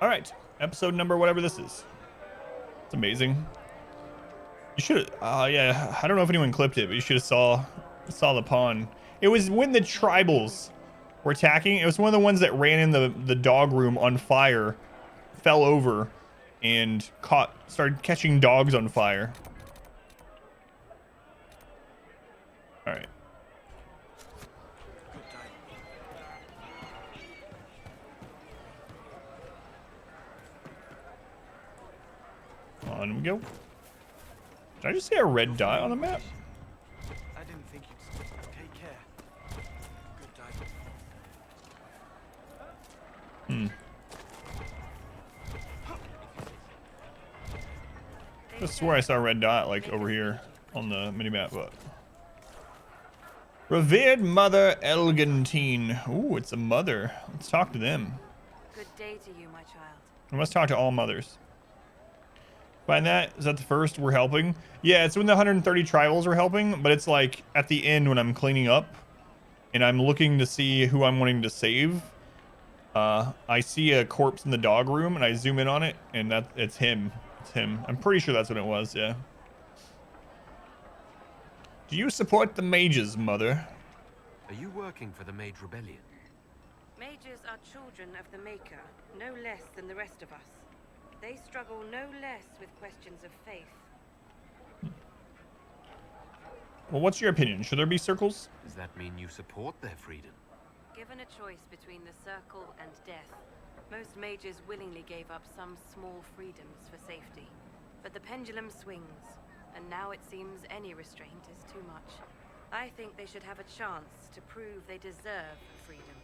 All right, episode number whatever this is. It's amazing. You should yeah, I don't know if anyone clipped it, but you should have saw the pawn. It was when the tribals were attacking. It was one of the ones that ran in the dog room on fire, fell over, and started catching dogs on fire. All right. On we go. Did I just see a red dot on the map? I didn't think you'd take care. Good dive. I swear I saw a red dot like over here on the minimap, but. Revered Mother Elgantine. Ooh, it's a mother. Let's talk to them. Good day to you, my child. We must talk to all mothers. Find that? Is that the first we're helping? Yeah, it's when the 130 tribals are helping, but it's like at the end when I'm cleaning up and I'm looking to see who I'm wanting to save. I see a corpse in the dog room and I zoom in on it and it's him. It's him. I'm pretty sure that's what it was, yeah. Do you support the mages, Mother? Are you working for the Mage Rebellion? Mages are children of the Maker, no less than the rest of us. They struggle no less with questions of faith. Well, what's your opinion? Should there be circles? Does that mean you support their freedom? Given a choice between the circle and death, most mages willingly gave up some small freedoms for safety. But the pendulum swings, and now it seems any restraint is too much. I think they should have a chance to prove they deserve freedom.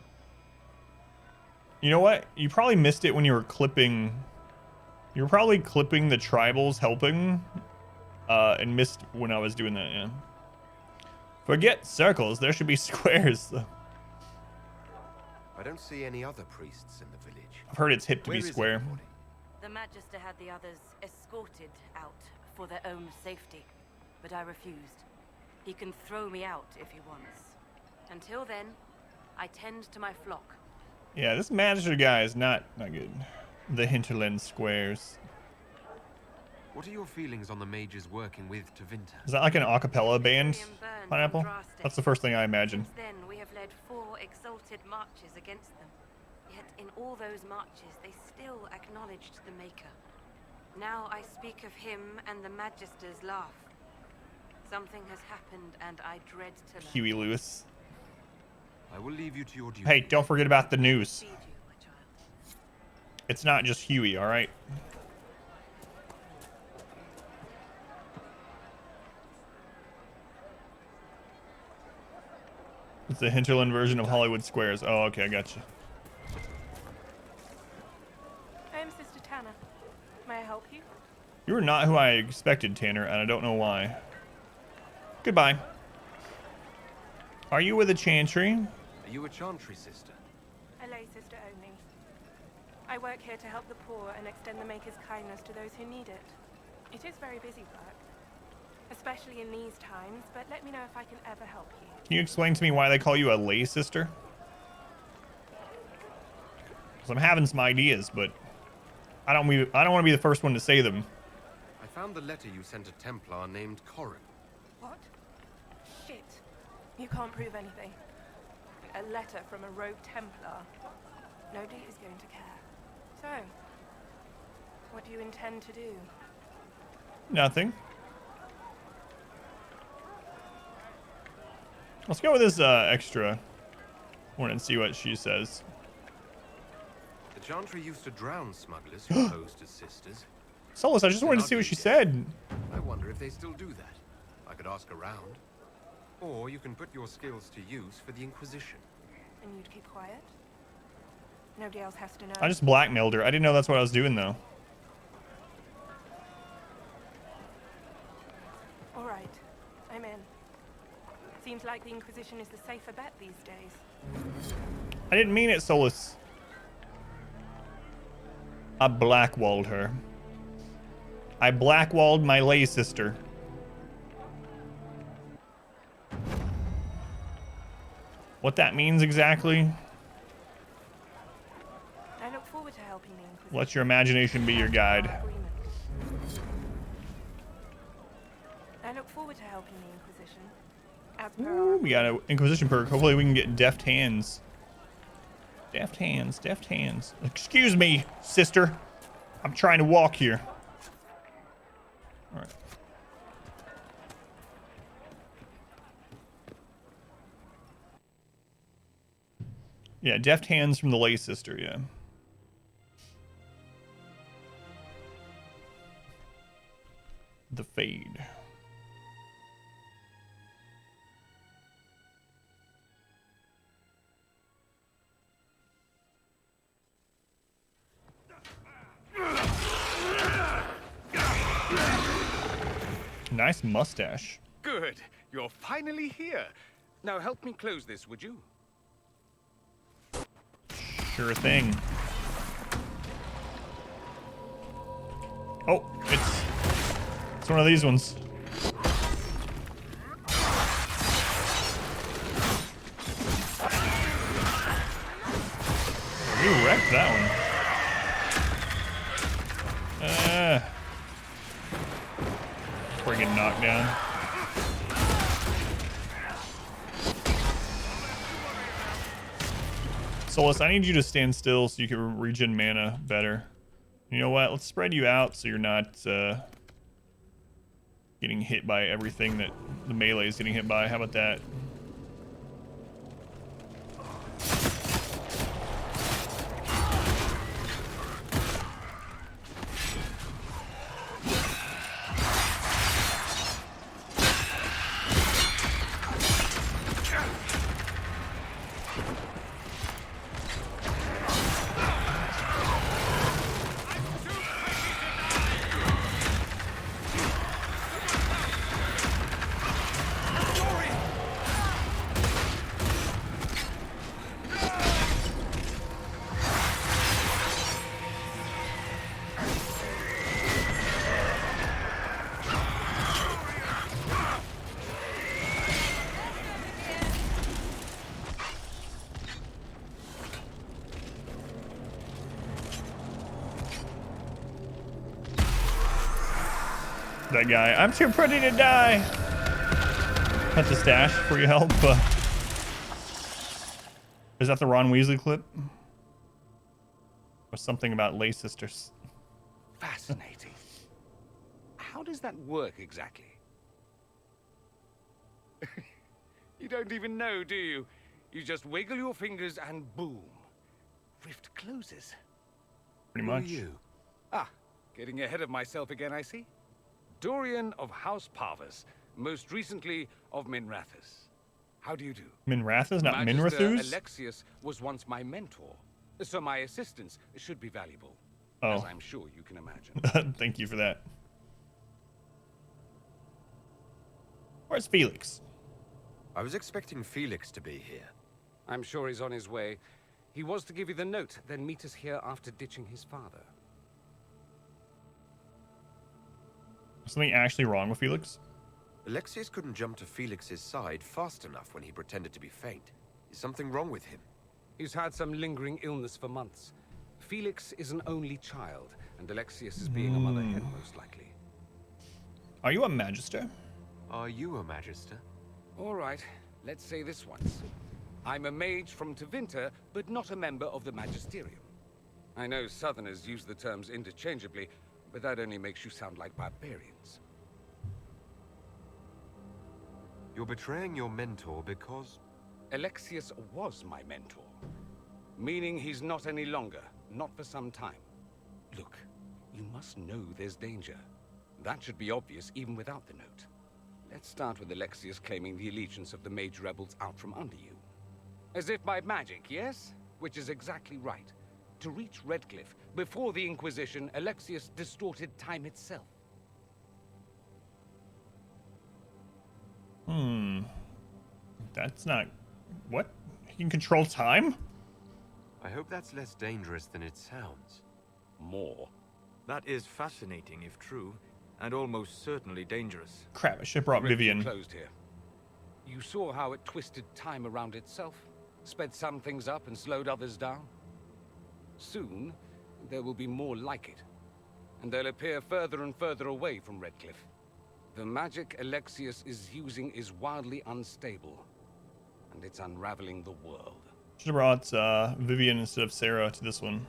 You know what? You probably missed it when you were clipping. You were probably clipping the tribals helping, and missed when I was doing that, yeah. Forget circles, there should be squares. I don't see any other priests in the village. I've heard it's hip to Where be is square. everybody? The Magister had the others escorted out for their own safety, but I refused. He can throw me out if he wants. Until then, I tend to my flock. Yeah, this Magister guy is not good. The hinterland squares. What are your feelings on the mages working with Tevinter? Is that like an a cappella band, Pineapple? That's the first thing I imagine. Since then, we have led 4 exalted marches against them. Yet in all those marches, they still acknowledged the Maker. Now I speak of him and the Magisters laugh. Something has happened and I dread to learn. Huey Lewis. I will leave you to your duty. Hey, don't forget about the news. Feed you, my child. It's not just Huey, all right? It's the hinterland version of Hollywood Squares. Oh, okay, I got you. I am Sister Tanner. May I help you? You are not who I expected, Tanner, and I don't know why. Goodbye. Are you with a chantry? Are you a chantry sister? A lay sister only. I work here to help the poor and extend the Maker's kindness to those who need it. It is very busy work, especially in these times, but let me know if I can ever help you. Can you explain to me why they call you a lay sister? Because I'm having some ideas, but I don't want to be the first one to say them. I found the letter you sent a Templar named Corin. What? Shit. You can't prove anything. A letter from a rogue Templar. Nobody is going to care. So, what do you intend to do? Nothing. Let's go with this extra one and see what she says. The chantry used to drown smugglers who posed as sisters. Solus, I just wanted to see what she said. I wonder if they still do that. I could ask around. Or you can put your skills to use for the Inquisition. And you'd keep quiet? Nobody else has to know. I just blackmailed her. I didn't know that's what I was doing, though. All right, I'm in. Seems like the Inquisition is the safer bet these days. I didn't mean it, Solus. I blackwalled her. I blackwalled my lay sister. What that means exactly? I look forward to helping the Inquisition. Let your imagination be your guide. I look forward to helping the Inquisition. As per Ooh, our we got an Inquisition perk. Hopefully we can get deft hands. Deft hands, deft hands. Excuse me, sister. I'm trying to walk here. All right. Yeah, deft hands from the lay sister, yeah. The fade. Nice mustache. Good. You're finally here. Now help me close this, would you? Sure thing. Oh, it's one of these ones. You wrecked that one. Before I get knocked down. Solus, I need you to stand still so you can regen mana better. You know what? Let's spread you out so you're not getting hit by everything that the melee is getting hit by. How about that? That guy. I'm too pretty to die. That's a stash for your help. Is that the Ron Weasley clip? Or something about lay sisters? Fascinating. How does that work exactly? You don't even know, do you? You just wiggle your fingers and boom. Rift closes. Pretty Who are much. you? Ah, getting ahead of myself again, I see. Dorian of House Parvus, most recently of Minrathous. How do you do? Minrathous, not Magister Minrathous? Alexius was once my mentor, so my assistance should be valuable, Oh. as I'm sure you can imagine. Thank you for that. Where's Felix? I was expecting Felix to be here. I'm sure he's on his way. He was to give you the note, then meet us here after ditching his father. Something actually wrong with Felix? Alexius couldn't jump to Felix's side fast enough when he pretended to be faint. Is something wrong with him? He's had some lingering illness for months. Felix is an only child, and Alexius is being a mother hen, most likely. Are you a magister? Are you a magister? All right, let's say this once. I'm a mage from Tevinter, but not a member of the Magisterium. I know Southerners use the terms interchangeably, but that only makes you sound like barbarians. You're betraying your mentor because... Alexius was my mentor, meaning he's not any longer, not for some time. Look, you must know there's danger. That should be obvious even without the note. Let's start with Alexius claiming the allegiance of the mage rebels out from under you. As if by magic, yes? Which is exactly right. To reach Redcliffe, before the Inquisition, Alexius distorted time itself. That's not... What? He can control time? I hope that's less dangerous than it sounds. More. That is fascinating if true, and almost certainly dangerous. Crap, I should have brought Redcliffe Vivian. closed here. You saw how it twisted time around itself? Sped some things up and slowed others down? Soon, there will be more like it. And they'll appear further and further away from Redcliffe. The magic Alexius is using is wildly unstable. And it's unraveling the world. Should have brought Vivian instead of Sarah to this one.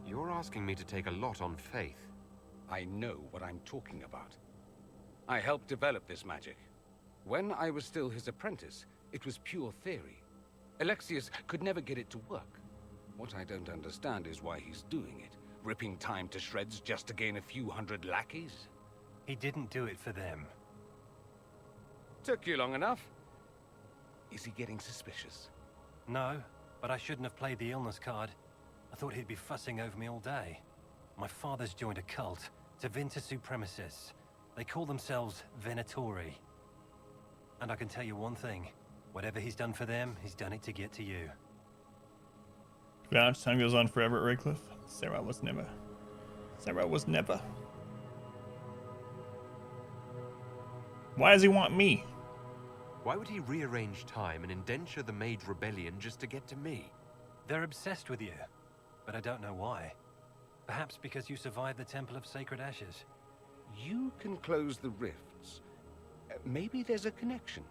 You're asking me to take a lot on faith. I know what I'm talking about. I helped develop this magic. When I was still his apprentice, it was pure theory. Alexius could never get it to work. What I don't understand is why he's doing it, ripping time to shreds just to gain a few hundred lackeys. He didn't do it for them. Took you long enough. Is he getting suspicious? No, but I shouldn't have played the illness card. I thought he'd be fussing over me all day. My father's joined a cult, Tevinter Supremacists. They call themselves Venatori. And I can tell you one thing. Whatever he's done for them, he's done it to get to you. Gosh, time goes on forever at Redcliffe. Sarah was never. Sarah was never. Why does he want me? Why would he rearrange time and indenture the Mage Rebellion just to get to me? They're obsessed with you, but I don't know why. Perhaps because you survived the Temple of Sacred Ashes. You can close the rifts. Maybe there's a connection.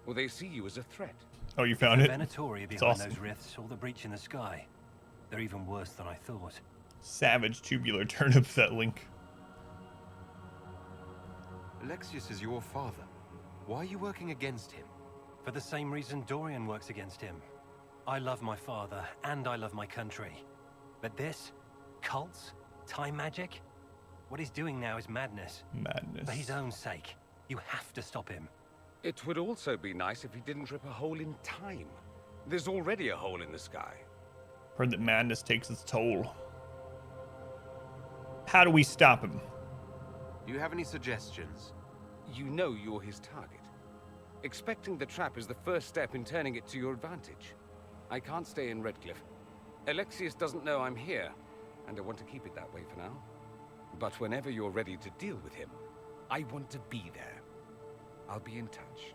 Or they see you as a threat. Oh, you found it? Venatori It's behind awesome. those rifts or the breach in the sky. They're even worse than I thought. Savage tubular turnip, that link. Alexius is your father. Why are you working against him? For the same reason Dorian works against him. I love my father, and I love my country. But this? Cults? Time magic? What he's doing now is madness. Madness. For his own sake. You have to stop him. It would also be nice if he didn't rip a hole in time. There's already a hole in the sky. Heard that madness takes its toll. How do we stop him? Do you have any suggestions? You know you're his target. Expecting the trap is the first step in turning it to your advantage. I can't stay in Redcliffe. Alexius doesn't know I'm here, and I want to keep it that way for now. But whenever you're ready to deal with him, I want to be there. I'll be in touch.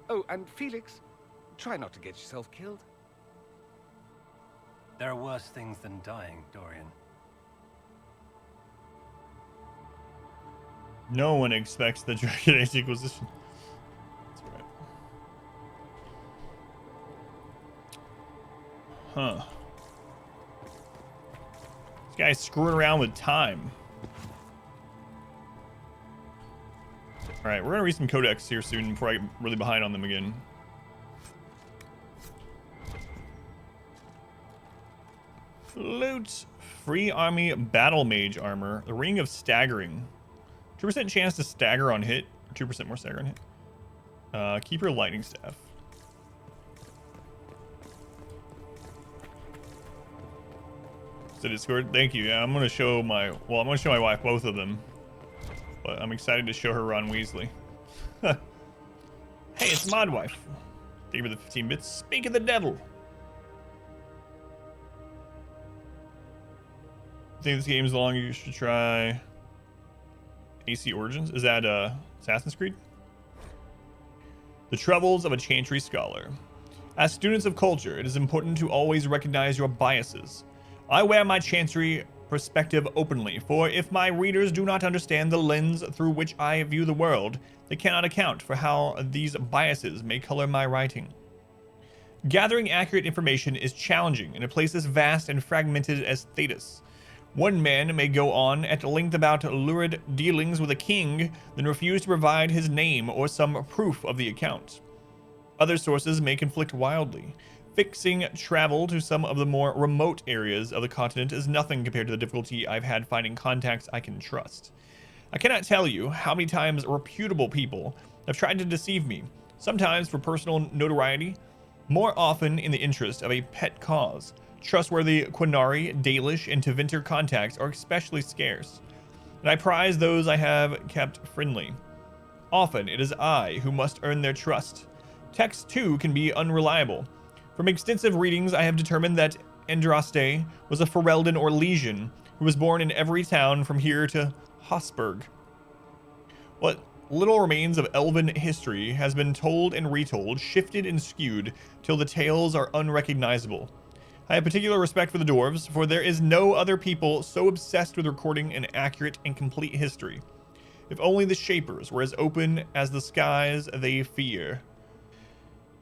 Oh, and Felix, try not to get yourself killed. There are worse things than dying, Dorian. No one expects the Dragon Age Inquisition. That's right. Huh. This guy's screwing around with time. Alright, we're gonna read some codex here soon before I get really behind on them again. Loot. Free army battle mage armor. The ring of staggering. 2% chance to stagger on hit. 2% more stagger on hit. Keep your lightning staff. So Discord, thank you. Yeah, I'm gonna show my wife both of them. But I'm excited to show her Ron Weasley. Hey, it's Mod Wife. Thank you for the 15 bits. Speak of the devil. I think this game's long. You should try AC Origins. Is that Assassin's Creed? The Troubles of a Chantry Scholar. As students of culture, it is important to always recognize your biases. I wear my Chantry perspective openly, for if my readers do not understand the lens through which I view the world, they cannot account for how these biases may color my writing. Gathering accurate information is challenging in a place as vast and fragmented as Thetis. One man may go on at length about lurid dealings with a king, then refuse to provide his name or some proof of the account. Other sources may conflict wildly. Fixing travel to some of the more remote areas of the continent is nothing compared to the difficulty I've had finding contacts I can trust. I cannot tell you how many times reputable people have tried to deceive me, sometimes for personal notoriety, more often in the interest of a pet cause. Trustworthy Quinari, Dalish, and Tevinter contacts are especially scarce, and I prize those I have kept friendly. Often it is I who must earn their trust. Text, too, can be unreliable. From extensive readings, I have determined that Andraste was a Ferelden or Legion who was born in every town from here to Hosberg. What little remains of elven history has been told and retold, shifted and skewed, till the tales are unrecognizable. I have particular respect for the dwarves, for there is no other people so obsessed with recording an accurate and complete history. If only the Shapers were as open as the skies they fear.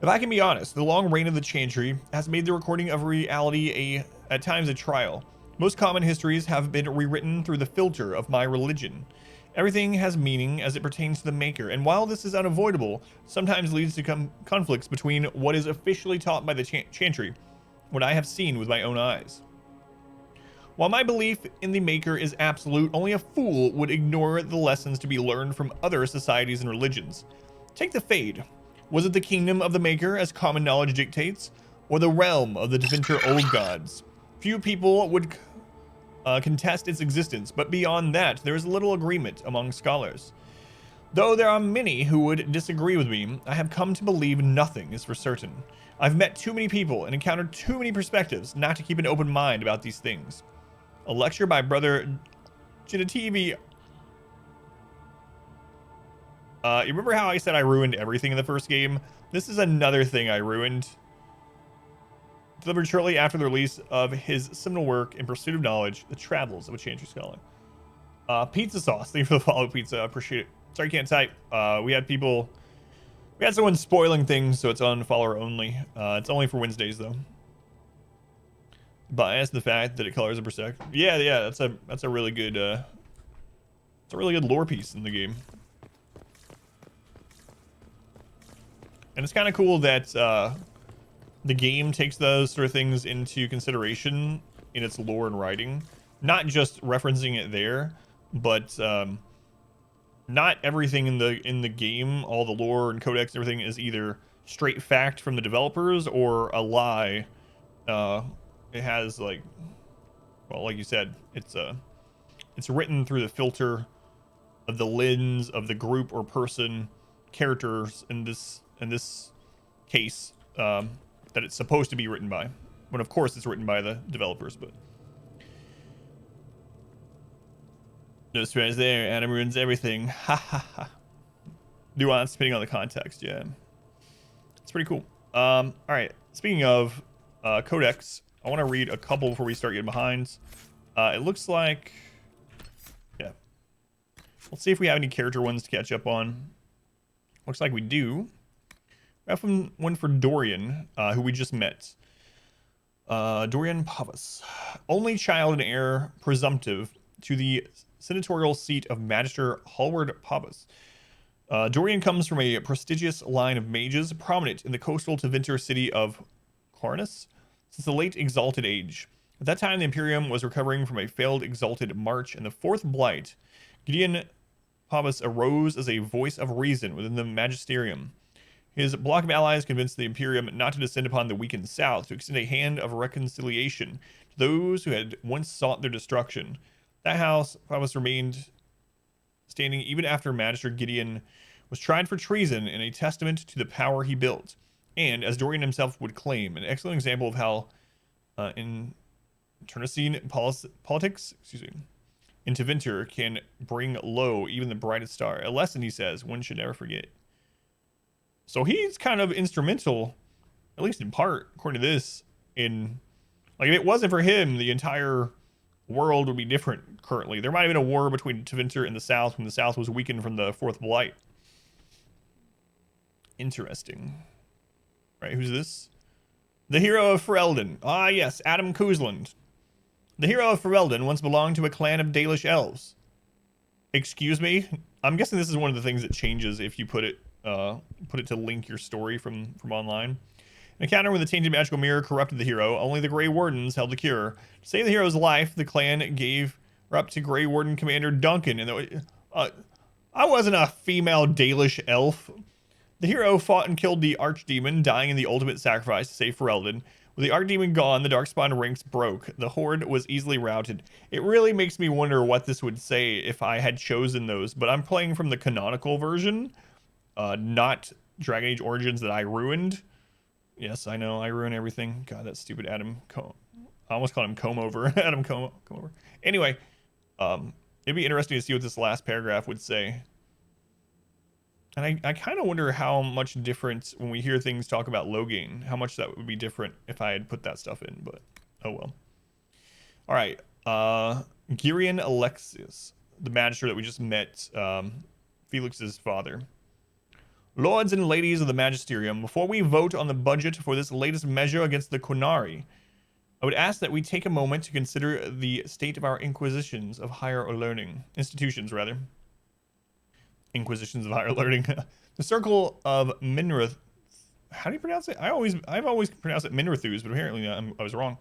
If I can be honest, the long reign of the Chantry has made the recording of reality at times a trial. Most common histories have been rewritten through the filter of my religion. Everything has meaning as it pertains to the Maker, and while this is unavoidable, sometimes leads to conflicts between what is officially taught by the Chantry, what I have seen with my own eyes. While my belief in the Maker is absolute, only a fool would ignore the lessons to be learned from other societies and religions. Take the Fade. Was it the kingdom of the Maker, as common knowledge dictates, or the realm of the Tevinter old gods? Few people would contest its existence, but beyond that, there is little agreement among scholars. Though there are many who would disagree with me, I have come to believe nothing is for certain. I've met too many people and encountered too many perspectives not to keep an open mind about these things. A lecture by Brother Genitivi. You remember how I said I ruined everything in the first game? This is another thing I ruined. Delivered shortly after the release of his seminal work In Pursuit of Knowledge, The Travels of a Chantry Scholar. Pizza sauce. Thank you for the follow, pizza. I appreciate it. Sorry, can't type. We had someone spoiling things, so it's on follower only. It's only for Wednesdays though. Bias the fact that it colors a Berserk. Yeah, that's a really good lore piece in the game. And it's kind of cool that the game takes those sort of things into consideration in its lore and writing, not just referencing it there, but not everything in the game, all the lore and codex and everything is either straight fact from the developers or a lie. It has like you said, it's written through the filter of the lens of the group or person, characters in this case, that it's supposed to be written by. When of course it's written by the developers, but no surprise there. Adam ruins everything. Ha ha ha. Nuance depending on the context. Yeah, it's pretty cool. All right. Speaking of codex, I want to read a couple before we start getting behind. It looks like, yeah. Let's see if we have any character ones to catch up on. Looks like we do. We have one for Dorian, who we just met. Dorian Pavus, only child and heir presumptive to the senatorial seat of Magister Hallward Pavus. Dorian comes from a prestigious line of mages prominent in the coastal Tevinter city of Cornus since the late Exalted Age. At that time, the Imperium was recovering from a failed Exalted March, and the Fourth Blight, Gideon Pavus arose as a voice of reason within the Magisterium. His block of allies convinced the Imperium not to descend upon the weakened South, to extend a hand of reconciliation to those who had once sought their destruction. That house, Pavus remained standing even after Magister Gideon was tried for treason, in a testament to the power he built, and, as Dorian himself would claim, an excellent example of how internecine politics, in Tevinter can bring low even the brightest star. A lesson, he says, one should never forget. So he's kind of instrumental, at least in part, according to this, in, like, if it wasn't for him, the entire world would be different currently. There might have been a war between Tevinter and the South when the South was weakened from the Fourth Blight. Interesting. Right, who's this? The hero of Ferelden. Ah, yes, Adam Kuzland. The hero of Ferelden once belonged to a clan of Dalish elves. Excuse me? I'm guessing this is one of the things that changes if you put it to link your story from online. An encounter with the tainted magical mirror corrupted the hero. Only the Grey Wardens held the cure. To save the hero's life, the clan gave her up to Grey Warden Commander Duncan. And I wasn't a female Dalish elf. The hero fought and killed the Archdemon, dying in the ultimate sacrifice to save Ferelden. With the Archdemon gone, the Darkspawn ranks broke. The Horde was easily routed. It really makes me wonder what this would say if I had chosen those, but I'm playing from the canonical version, not Dragon Age Origins that I ruined. Yes, I know, I ruin everything. God, that stupid Adam I almost called him Comb Over. Adam Comb Over. Anyway, it'd be interesting to see what this last paragraph would say. And I kind of wonder how much different when we hear things talk about Logain, how much that would be different if I had put that stuff in, but oh well. All right. Dorian Alexius, the magistrate that we just met, Felix's father. Lords and ladies of the magisterium, before we vote on the budget for this latest measure against the Qunari, I would ask that we take a moment to consider the state of our institutions of higher learning. Inquisitions of higher learning. The Circle of Minrath. How do you pronounce it? I've always pronounced it Minrathus, but apparently I was wrong.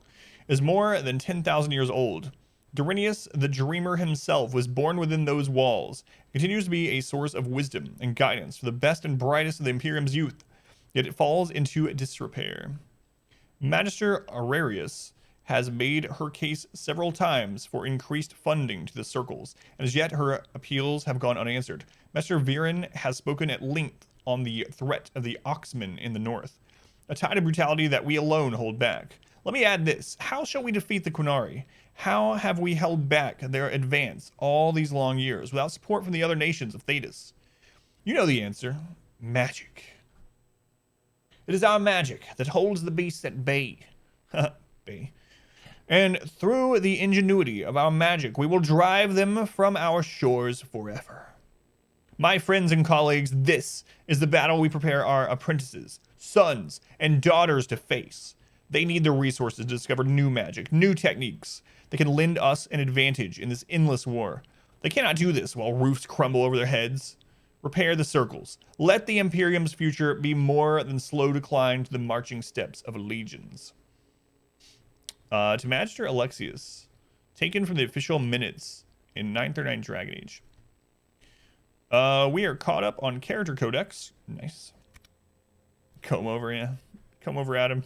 Is more than 10,000 years old. Dorinius, the dreamer himself, was born within those walls. Continues to be a source of wisdom and guidance for the best and brightest of the Imperium's youth. Yet it falls into disrepair. Magister Aurelius has made her case several times for increased funding to the circles, and as yet her appeals have gone unanswered. Master Viren has spoken at length on the threat of the Oxmen in the north, a tide of brutality that we alone hold back. Let me add this. How shall we defeat the Qunari? How have we held back their advance all these long years without support from the other nations of Thetis? You know the answer. Magic. It is our magic that holds the beasts at bay. Bay. And through the ingenuity of our magic, we will drive them from our shores forever. My friends and colleagues, this is the battle we prepare our apprentices, sons, and daughters to face. They need the resources to discover new magic, new techniques that can lend us an advantage in this endless war. They cannot do this while roofs crumble over their heads. Repair the circles. Let the Imperium's future be more than slow decline to the marching steps of legions. To Magister Alexius, taken from the official minutes in 939 Dragon Age. We are caught up on character codex. Nice. Come over, yeah. Come over, Adam.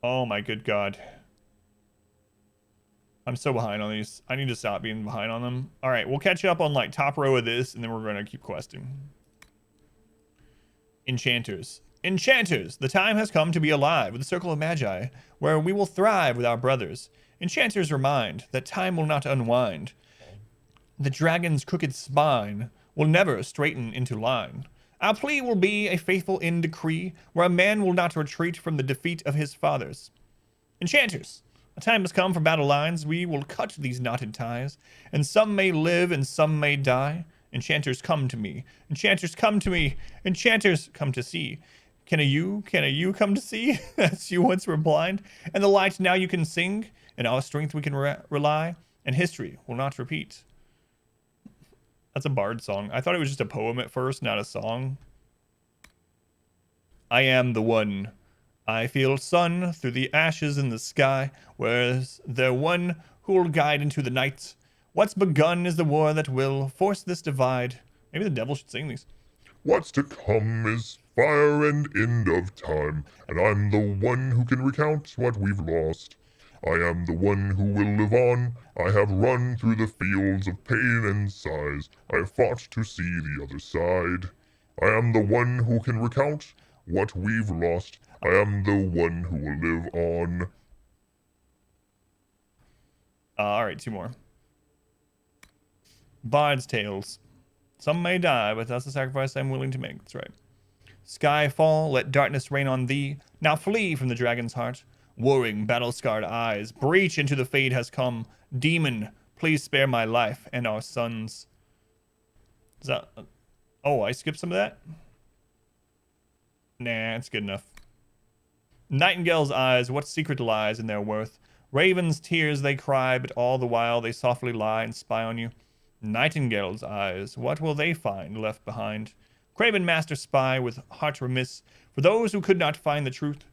Oh my good god. I'm so behind on these. I need to stop being behind on them. All right, we'll catch up on like top row of this, and then we're going to keep questing. Enchanters. Enchanters! The time has come to be alive with the Circle of Magi, where we will thrive with our brothers. Enchanters remind that time will not unwind. The dragon's crooked spine will never straighten into line. Our plea will be a faithful end decree, where a man will not retreat from the defeat of his fathers. Enchanters! A time has come for battle lines. We will cut these knotted ties, and some may live and some may die. Enchanters, come to me. Enchanters, come to me. Enchanters, come to see. Can a you come to see? As you once were blind, and the light now you can sing. In our strength we can rely, and history will not repeat. That's a bard song. I thought it was just a poem at first, not a song. I am the one. I feel sun through the ashes in the sky. Where's there one who'll guide into the night? What's begun is the war that will force this divide. Maybe the devil should sing these. What's to come is fire and end of time, and I'm the one who can recount what we've lost. I am the one who will live on. I have run through the fields of pain and sighs. I have fought to see the other side. I am the one who can recount what we've lost. I am the one who will live on. All right, two more. Bard's Tales. Some may die, but that's the sacrifice I'm willing to make. That's right. Sky fall, let darkness rain on thee. Now flee from the dragon's heart. Warring, battle-scarred eyes, breach into the fade has come. Demon, please spare my life and our sons. Is that... Oh, I skipped some of that? Nah, it's good enough. Nightingale's eyes, what secret lies in their worth? Raven's tears they cry, but all the while they softly lie and spy on you. Nightingale's eyes, what will they find left behind? Craven master spy with heart remiss, for those who could not find the truth.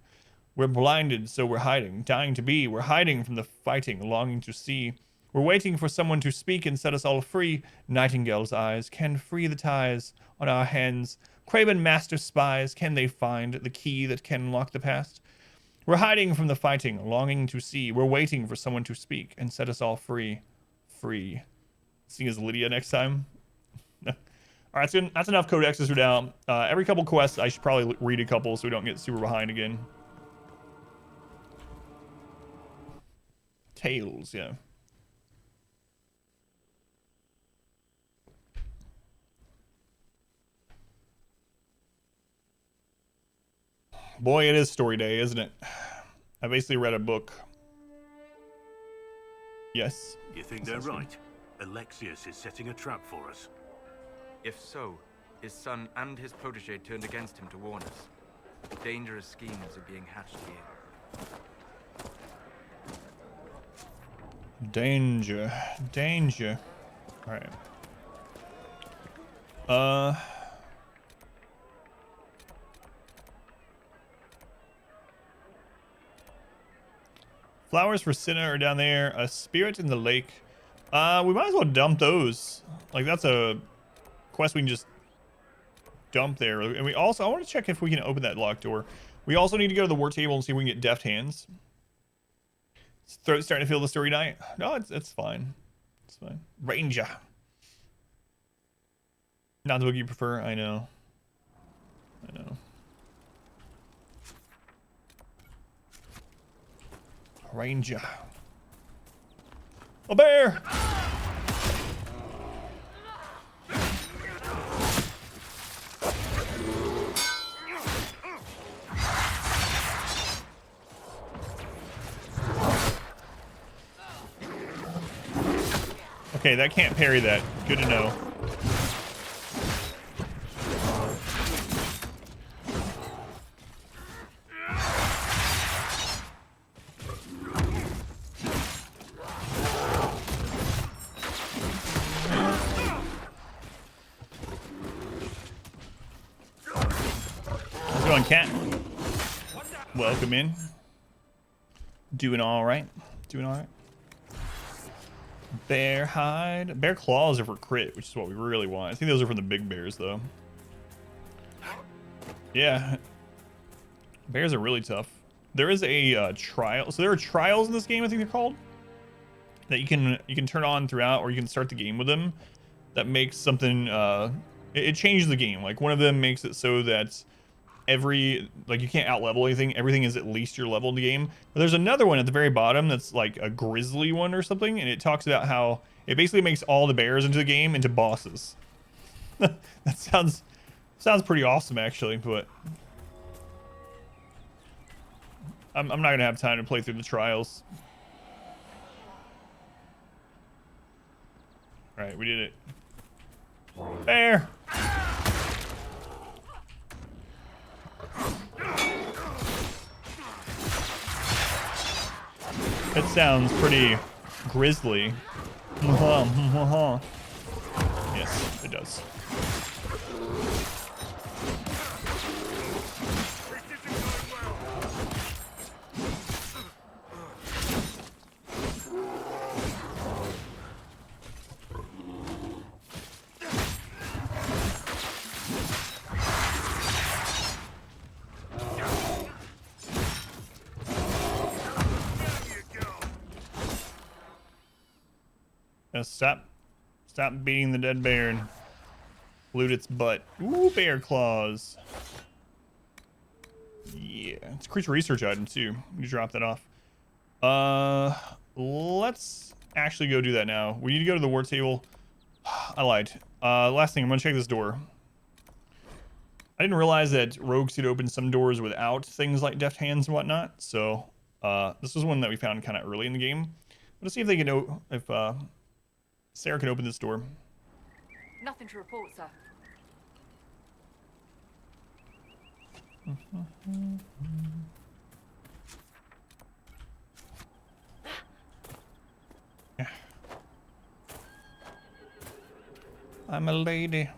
We're blinded, so we're hiding, dying to be. We're hiding from the fighting, longing to see. We're waiting for someone to speak and set us all free. Nightingale's eyes can free the ties on our hands. Craven master spies, can they find the key that can unlock the past? We're hiding from the fighting, longing to see. We're waiting for someone to speak and set us all free. Free. Sing as Lydia next time. All right, so that's enough codexes for now. Every couple quests, I should probably read a couple so we don't get super behind again. Tales, yeah. Boy, it is story day, isn't it? I basically read a book. Yes. You think they're right? Alexius is setting a trap for us. If so, his son and his protege turned against him to warn us. Dangerous schemes are being hatched here. Danger. Danger. Alright. Flowers for Cinna are down there. A spirit in the lake. We might as well dump those. Like, that's a quest we can just dump there. And we also, I want to check if we can open that locked door. We also need to go to the war table and see if we can get deft hands. Throat's starting to feel the story night. No, it's fine. It's fine. Ranger. Not the book you prefer. I know. I know. Ranger. A bear! Okay, that can't parry that. Good to know. How's it going, cat? Welcome in. Doing all right. Doing all right. Bear hide. Bear claws are for crit, which is what we really want. I think those are from the big bears, though. Yeah. Bears are really tough. There is a trial. So there are trials in this game, I think they're called, that you can turn on throughout, or you can start the game with them. That makes something. It changes the game. Like, one of them makes it so that like, you can't out level anything. Everything is at least your level in the game. But there's another one at the very bottom that's like a grizzly one or something, and it talks about how it basically makes all the bears into the game into bosses. That sounds pretty awesome, actually, but I'm not gonna have time to play through the trials. All right, we did it. Bear. It sounds pretty grisly. Yes, it does. Stop beating the dead bear and loot its butt. Ooh, bear claws. Yeah, it's a creature research item too. You drop that off. Let's actually go do that now. We need to go to the war table. I lied. Last thing, I'm gonna check this door. I didn't realize that rogues could open some doors without things like deft hands and whatnot. So this was one that we found kind of early in the game. Let's see if they can Sarah can open this door. Nothing to report, sir. I'm a lady.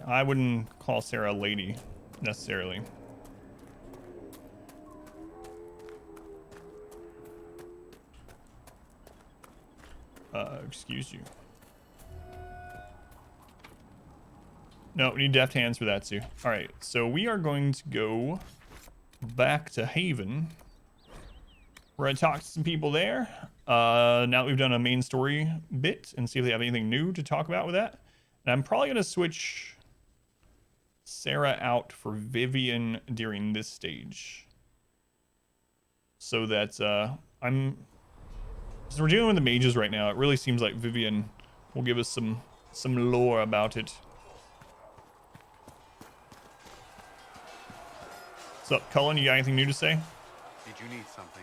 I wouldn't call Sarah a lady, necessarily. Excuse you. No, we need deft hands for that too. All right, so we are going to go back to Haven. We're gonna talk to some people there. Now that we've done a main story bit, and see if they have anything new to talk about with that. And I'm probably gonna switch Sarah out for Vivian during this stage, so that since we're dealing with the mages right now, it really seems like Vivian will give us some lore about it. What's up, Cullen? You got anything new to say? Did you need something?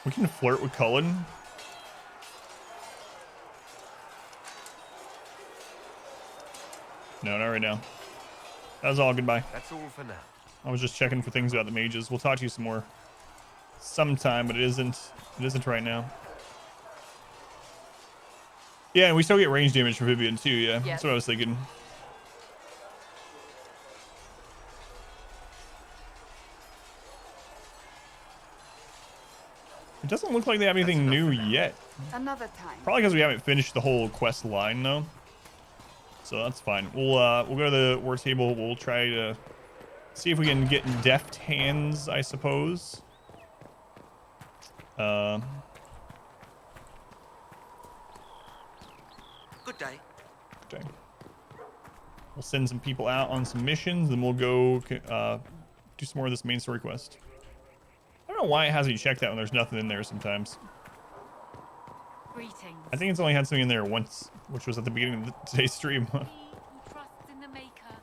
We can flirt with Cullen. No, not right now. That was all. Goodbye. That's all for now. I was just checking for things about the mages. We'll talk to you some more sometime, but it isn't right now. Yeah, and we still get range damage from Vivian too. Yeah, that's what I was thinking. It doesn't look like they have anything new yet. Another time. Probably because we haven't finished the whole quest line though. So that's fine. We'll go to the war table. We'll try to see if we can get deft hands, I suppose. Good day. Okay. We'll send some people out on some missions, and we'll go do some more of this main story quest. I don't know why it has me check that when there's nothing in there sometimes. Greetings. I think it's only had something in there once, which was at the beginning of today's stream. He who trusts in the Maker,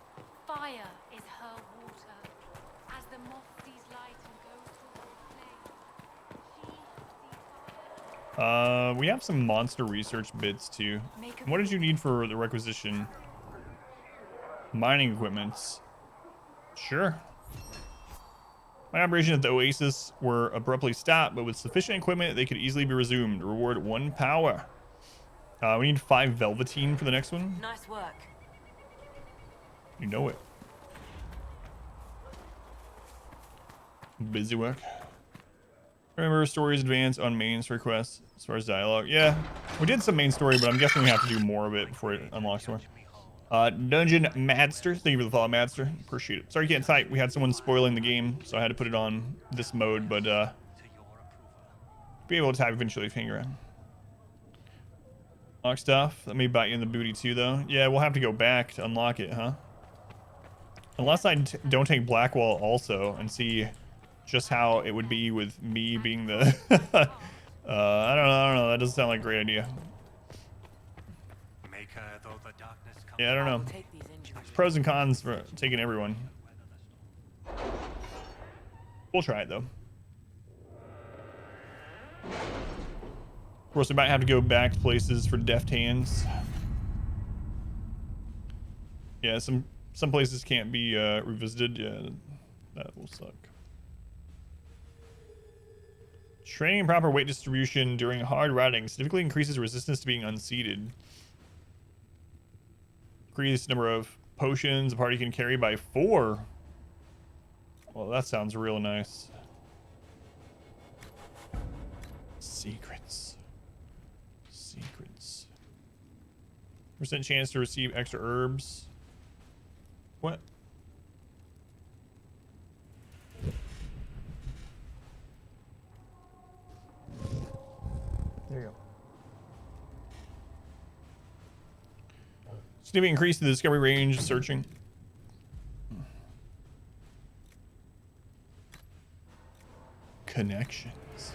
fire is her water. As the moth sees light and goes towards the flame, We have some monster research bits too. What did you need for the requisition? Mining equipments. Sure. My operations at the Oasis were abruptly stopped, but with sufficient equipment, they could easily be resumed. Reward 1 power. We need 5 velveteen for the next one. Nice work. You know it. Busy work. Remember, stories advance on main story quests as far as dialogue. Yeah, we did some main story, but I'm guessing we have to do more of it before it unlocks more. Dungeon Madster, thank you for the follow, Madster. Appreciate it. Sorry you can't type. We had someone spoiling the game, so I had to put it on this mode, but be able to type eventually if you hang around. Unlock stuff. That may bite you in the booty too, though. Yeah, we'll have to go back to unlock it, huh? Unless I don't take Blackwall also and see just how it would be with me being the... I don't know. That doesn't sound like a great idea. Yeah, I don't know. There's pros and cons for taking everyone. We'll try it, though. Of course, we might have to go back to places for deft hands. Yeah, some places can't be revisited. Yeah, that will suck. Training and proper weight distribution during hard riding significantly increases resistance to being unseated. Increased number of potions a party can carry by 4. Well, that sounds real nice. Secrets. Percent chance to receive extra herbs. What? There you go. Significant increase in the discovery range searching. Connections.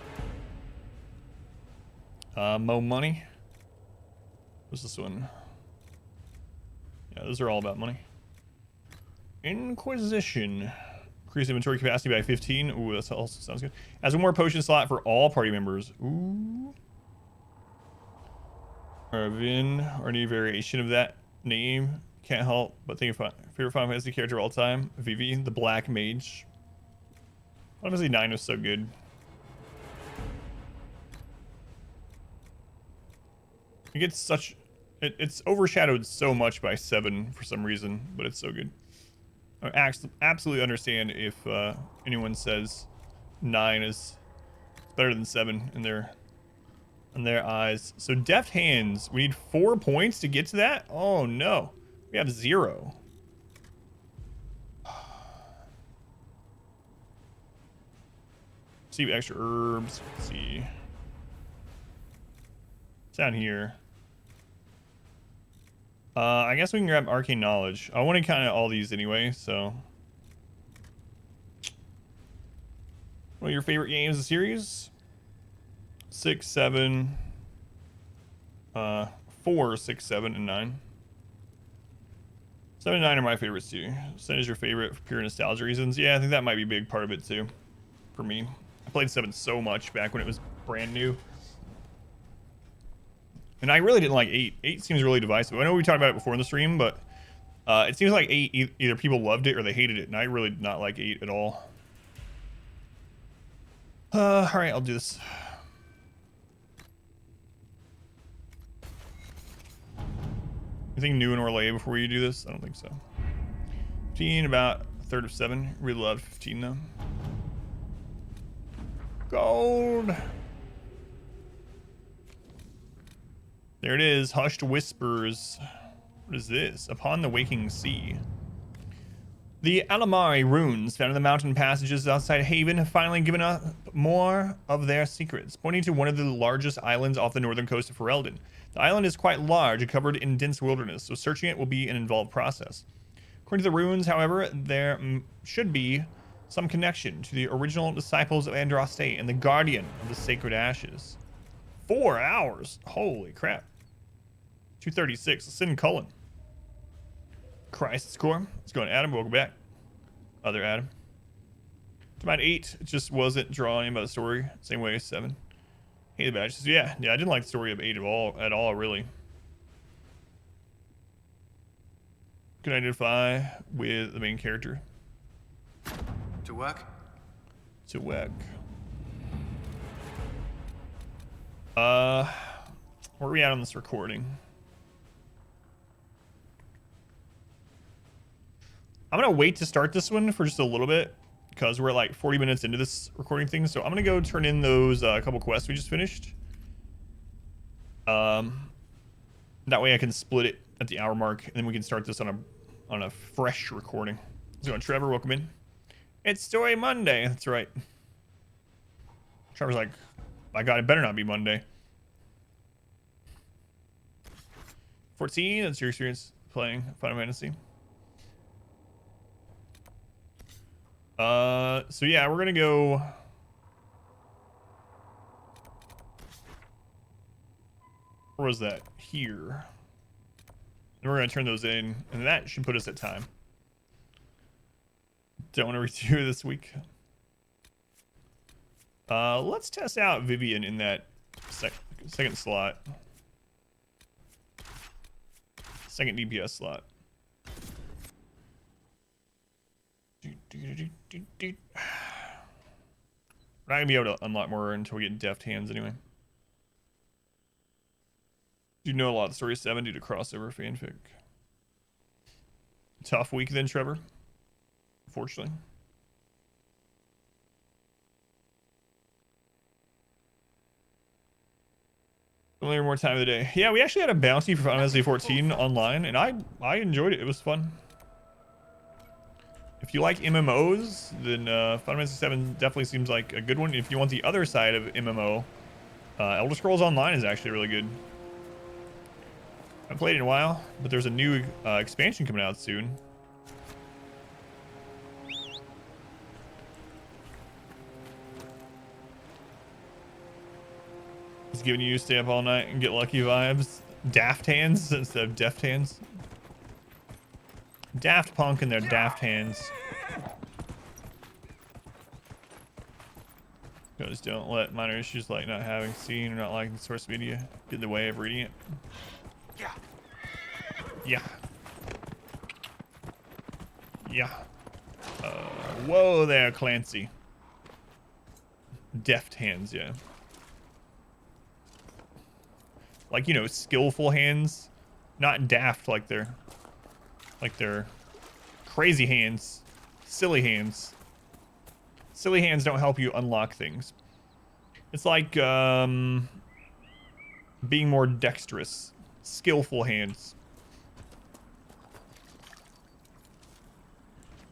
Mo money. What's this one? Yeah, those are all about money. Inquisition. Increase inventory capacity by 15. Ooh, that also sounds good. As one more potion slot for all party members. Ooh. Arvin, or any variation of that name. Can't help but think of favorite Final Fantasy character of all time. Vivi, the Black Mage. Final Fantasy 9 was so good. It gets such... It's overshadowed so much by 7 for some reason, but it's so good. I absolutely understand if anyone says 9 is better than 7 in their eyes. So deft hands, we need 4 points to get to that? Oh no, we have 0. See extra herbs. Let's see. It's down here. I guess we can grab arcane knowledge. I want to kind of all these anyway, so. What are your favorite games of the series? 6, 7, 4, 6, 7, and 9. 7 and 9 are my favorites too. 7 is your favorite for pure nostalgia reasons. Yeah, I think that might be a big part of it too. For me. I played 7 so much back when it was brand new. And I really didn't like 8. 8 seems really divisive. I know we talked about it before in the stream, but it seems like 8, either people loved it or they hated it. And I really did not like 8 at all. Alright, I'll do this. Anything new in Orlais before you do this? I don't think so. 15, about a third of 7. Really loved 15 though. Gold. There it is. Hushed Whispers. What is this? Upon the Waking Sea. The Alamari runes found in the mountain passages outside Haven have finally given up more of their secrets, pointing to one of the largest islands off the northern coast of Ferelden. The island is quite large and covered in dense wilderness, so searching it will be an involved process. According to the runes, however, there should be some connection to the original disciples of Andraste and the guardian of the sacred ashes. 4 hours. Holy crap. 236. Sin Cullen. Crisis Core. Let's go on Adam. Welcome back. Other Adam. It's about 8. It just wasn't drawing by the story. Same way as 7. Hey, the badges. Yeah, I didn't like the story of 8 at all, really. Can identify with the main character. To work? To work. Where are we at on this recording? I'm gonna wait to start this one for just a little bit because we're like 40 minutes into this recording thing. So I'm gonna go turn in those couple quests we just finished. That way I can split it at the hour mark, and then we can start this on a fresh recording. So Trevor, welcome in. It's Story Monday. That's right. Trevor's like, my God, it better not be Monday. 14. That's your experience playing Final Fantasy. So yeah, we're gonna go. Where was that? Here. And we're gonna turn those in, and that should put us at time. Don't want to redo this week. Let's test out Vivian in that second slot. Second DPS slot. We're not gonna be able to unlock more until we get deft hands anyway. Do you know a lot of Story 7 due to crossover fanfic? Tough week then, Trevor. Unfortunately. Only more time of the day. Yeah, we actually had a bounty for Final Fantasy 14 online, and I enjoyed it. It was fun. If you like MMOs, then Final Fantasy 7 definitely seems like a good one. If you want the other side of MMO, Elder Scrolls Online is actually really good. I haven't played it in a while, but there's a new expansion coming out soon. It's giving you stay up all night and get lucky vibes. Daft hands instead of deft hands. Daft Punk and their daft hands. Just don't let minor issues like not having seen or not liking the source media get in the way of reading it. Yeah. Yeah. Yeah. Whoa there, Clancy. Deft hands, yeah. Like, you know, skillful hands. Not daft like they're crazy hands. Silly hands. Silly hands don't help you unlock things. It's like being more dexterous. Skillful hands.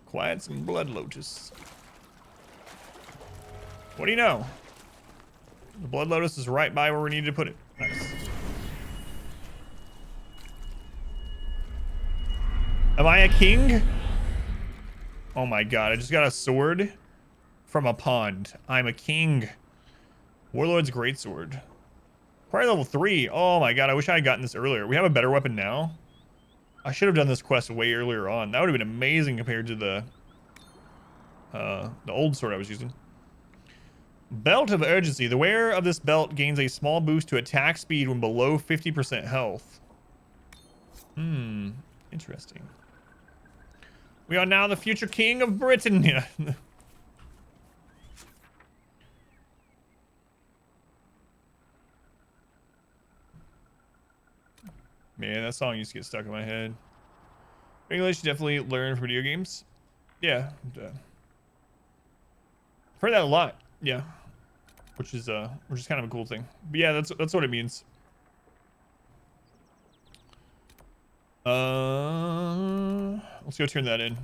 Quiet some blood lotus. What do you know? The blood lotus is right by where we need to put it. Nice. Am I a king? Oh my God, I just got a sword from a pond. I'm a king. Warlord's greatsword. Probably level 3. Oh my God, I wish I had gotten this earlier. We have a better weapon now. I should have done this quest way earlier on. That would have been amazing compared to the old sword I was using. Belt of Urgency. The wearer of this belt gains a small boost to attack speed when below 50% health. Interesting. We are now the future king of Britain. Yeah. Man, that song used to get stuck in my head. English definitely learn from video games. Yeah. I've heard that a lot. Yeah. Which is kind of a cool thing. But yeah, that's what it means. Let's go turn that in.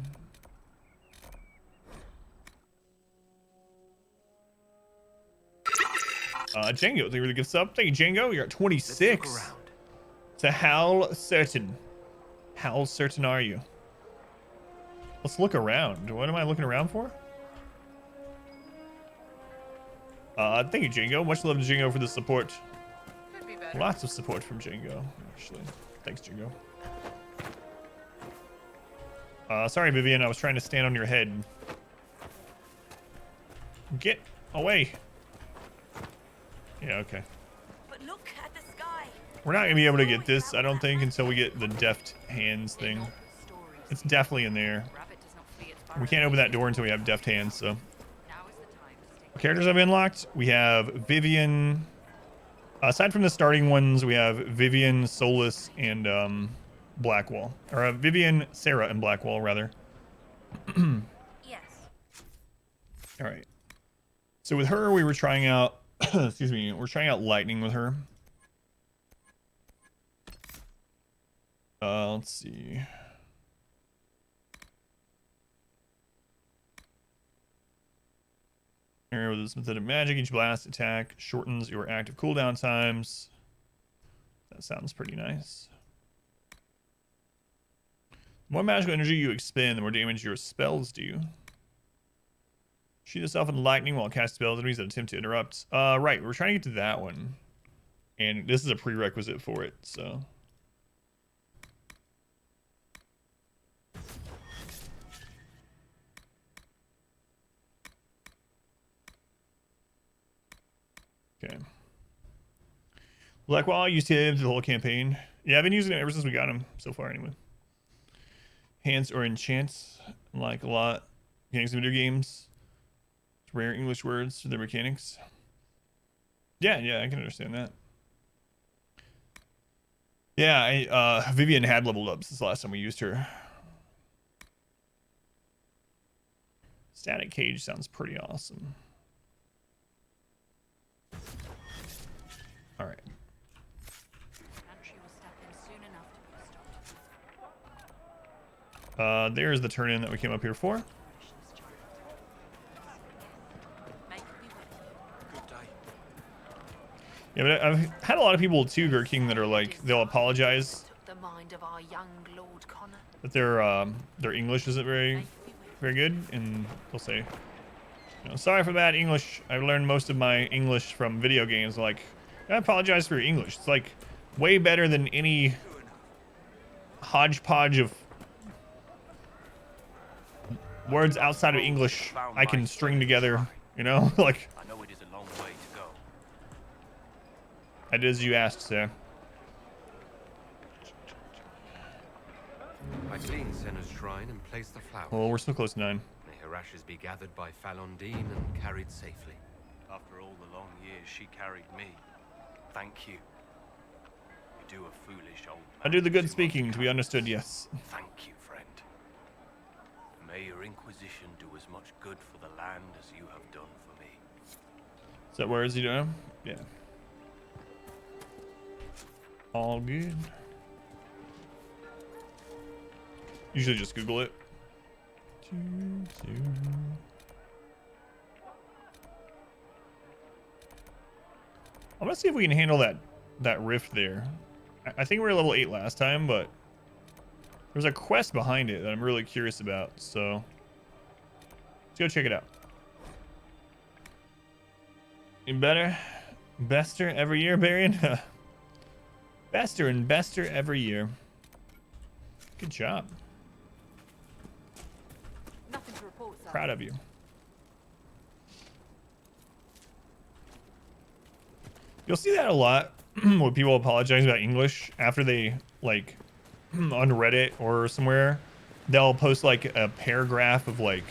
Django, thank you for the gift sub. Thank you, Django. You're at 26. To how certain? How certain are you? Let's look around. What am I looking around for? Thank you, Django. Much love to Django for the support. Lots of support from Django, actually. Thanks, Django. Sorry, Vivian. I was trying to stand on your head. Get away. Yeah, okay. But look at the sky. We're not gonna be able to get this, I don't think, until we get the deft hands thing. It's definitely in there. We can't open that door until we have deft hands, so. Characters I've unlocked. We have Vivian. Aside from the starting ones, we have Vivian, Solus, and Blackwall. Or Vivian, Sarah, and Blackwall, rather. Yes. All right. So with her, we were trying out. Excuse me. We're trying out lightning with her. Let's see. Arrow with this synthetic magic. Each blast attack shortens your active cooldown times. That sounds pretty nice. The more magical energy you expend, the more damage your spells do. Shoot yourself in lightning while cast spells enemies that attempt to interrupt. Right, we're trying to get to that one. And this is a prerequisite for it, so. Okay. Blackwall, I used him through the whole campaign. Yeah, I've been using it ever since we got him so far anyway. Hands or enchants, like a lot. Mechanics of video games. Rare English words for their mechanics. Yeah, I can understand that. Yeah, Vivian had leveled up since the last time we used her. Static cage sounds pretty awesome. All right. There's the turn-in that we came up here for. Yeah, but I've had a lot of people too, Gur King, that are like, they'll apologize that their English isn't very good, and they'll say, you know, sorry for bad English. I learned most of my English from video games. Like, I apologize for your English. It's like way better than any hodgepodge of words outside of English I can string together, you know? Like, I know it is a long way to go. I did as you asked, sir. I cleaned Senna's shrine and placed the flowers. Well, we're so close to 9. May her ashes be gathered by Falondine and carried safely. After all the long years she carried me, thank you. You do a foolish old man. I do the good speaking to be understood, yes. Thank you, friend. May your Inquisition do as much good for the land as you have done for me. Is that words you know? Yeah. All good. Usually just Google it. I'm gonna see if we can handle that rift there. I think we were level 8 last time, but there's a quest behind it that I'm really curious about, so let's go check it out. Getting better, bester every year, Barian. Bester and bester every year. Good job. Nothing to report, sir. Proud of you. You'll see that a lot when people apologize about English after they, like, on Reddit or somewhere. They'll post, like, a paragraph of, like,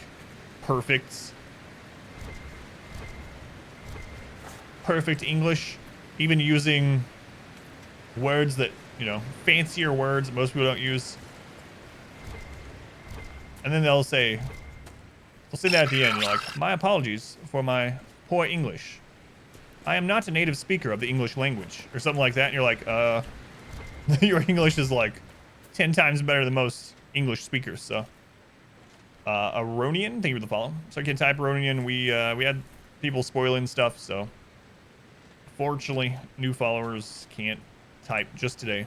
perfect English, even using words that, you know, fancier words that most people don't use. And then they'll say that at the end. You're like, my apologies for my poor English. I am not a native speaker of the English language, or something like that. And you're like, your English is like 10 times better than most English speakers. So, Aronian, thank you for the follow. So I can type Aronian. We had people spoiling stuff, so fortunately, new followers can't type just today.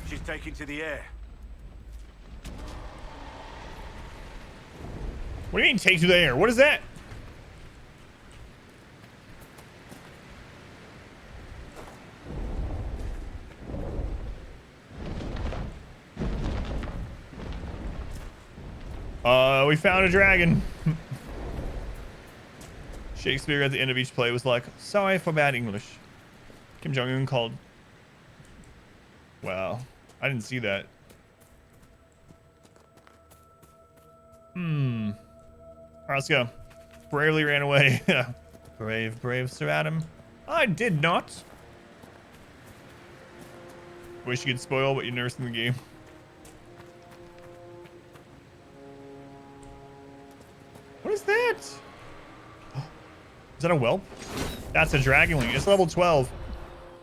She's taking to the air. What do you mean take to the air? What is that? We found a dragon. Shakespeare at the end of each play was like, sorry for bad English. Kim Jong-un called... Wow. I didn't see that. Alright, let's go. Bravely ran away. Brave Sir Adam. I did not. Wish you could spoil what you nursed in the game. What is that? Is that a whelp? That's a dragonling. It's level 12.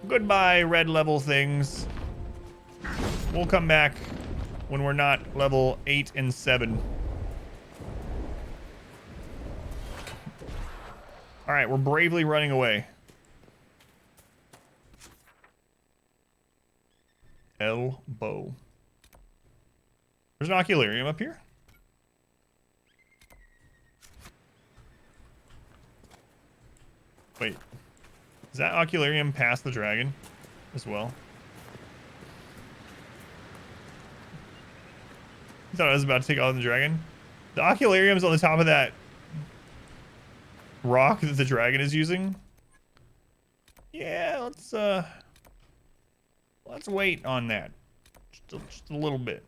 Goodbye, red level things. We'll come back when we're not level 8 and 7. All right, we're bravely running away. Elbow. There's an ocularium up here. Wait, is that ocularium past the dragon as well? I thought I was about to take on the dragon. The ocularium's on the top of that rock that the dragon is using. Yeah, let's wait on that. Just a little bit.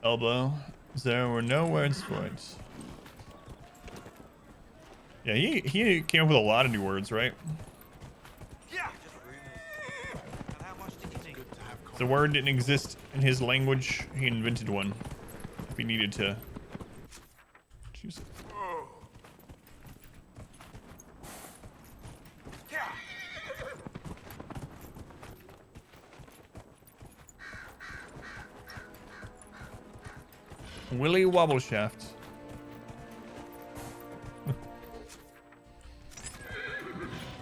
Elbow. There were no words for it. Yeah, he came up with a lot of new words, right? If the word didn't exist in his language, he invented one. If he needed to choose it. Willy Wobbleshaft.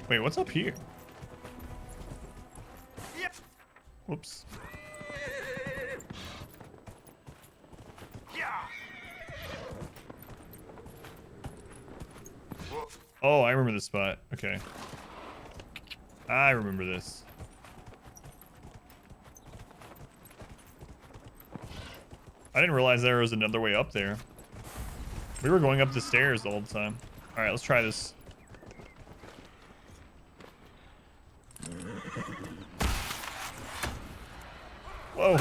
Wait, what's up here? Whoops. Oh, I remember this spot. Okay. I remember this. I didn't realize there was another way up there. We were going up the stairs the whole time. All right, let's try this. Whoa.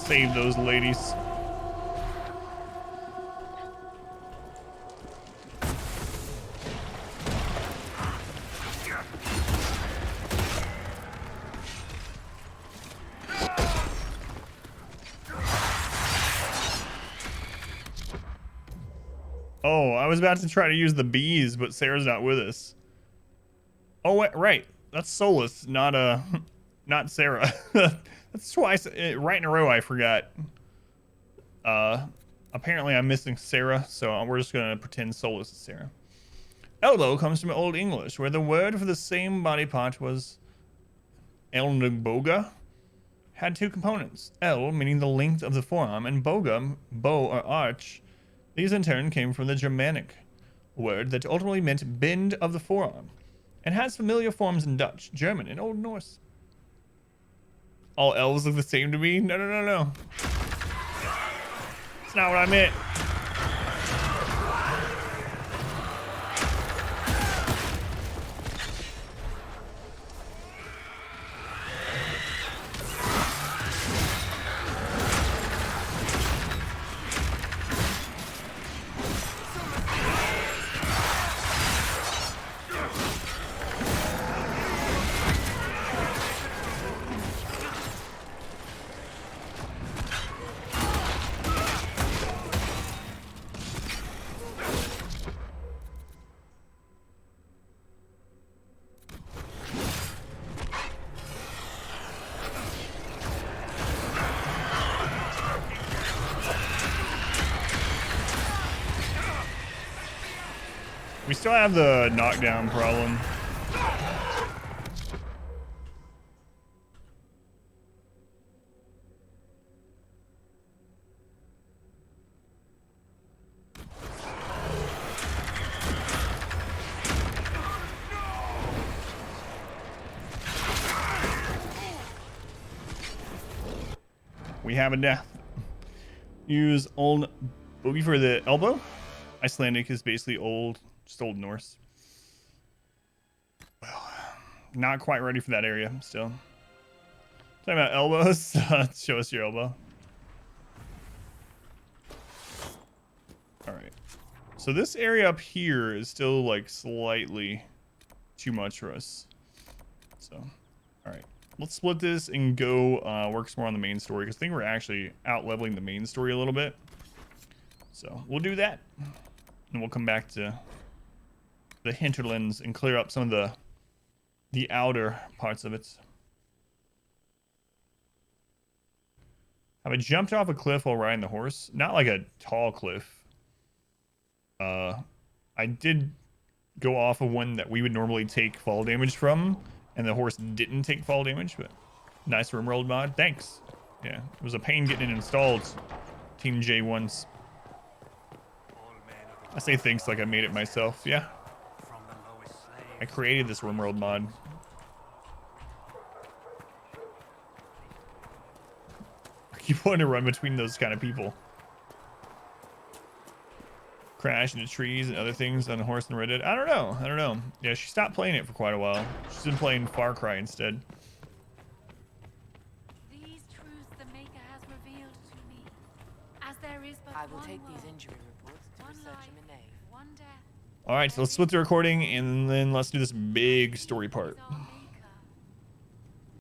Save those ladies. Oh, I was about to try to use the bees, but Sarah's not with us. Oh, wait, right. That's Solus, not not Sarah. That's twice right in a row I forgot. Apparently I'm missing Sarah, so we're just gonna pretend Solus is Sarah. Elbow comes from Old English, where the word for the same body part was elnboga. Had two components. El, meaning the length of the forearm, and boga, bow or arch. These in turn came from the Germanic word that ultimately meant bend of the forearm, and has familiar forms in Dutch, German, and Old Norse. All elves look the same to me? No, no, no, no. That's not what I meant. We still have the knockdown problem. We have a death. Use old boogie for the elbow. Icelandic is basically old, just old Norse. Well, not quite ready for that area still. Talking about elbows. Show us your elbow. All right. So this area up here is still like slightly too much for us. So, all right. Let's split this and go work some more on the main story, because I think we're actually out leveling the main story a little bit. So we'll do that. And we'll come back to the hinterlands and clear up some of the outer parts of it. Have I jumped off a cliff while riding the horse? Not like a tall cliff. I did go off of one that we would normally take fall damage from, and the horse didn't take fall damage, but nice rimworld mod. Thanks. Yeah, it was a pain getting it installed. Team J once. I say thanks like I made it myself. Yeah. I created this rimworld mod. I keep wanting to run between those kind of people. Crash into trees and other things on a horse and Reddit. I don't know. I don't know. Yeah, she stopped playing it for quite a while. She's been playing Far Cry instead. These truths the Maker has revealed to me. As there is but I will one take world, these injury reports to one research life, in the nave. one death. All right, so let's split the recording and then let's do this big story part. Is our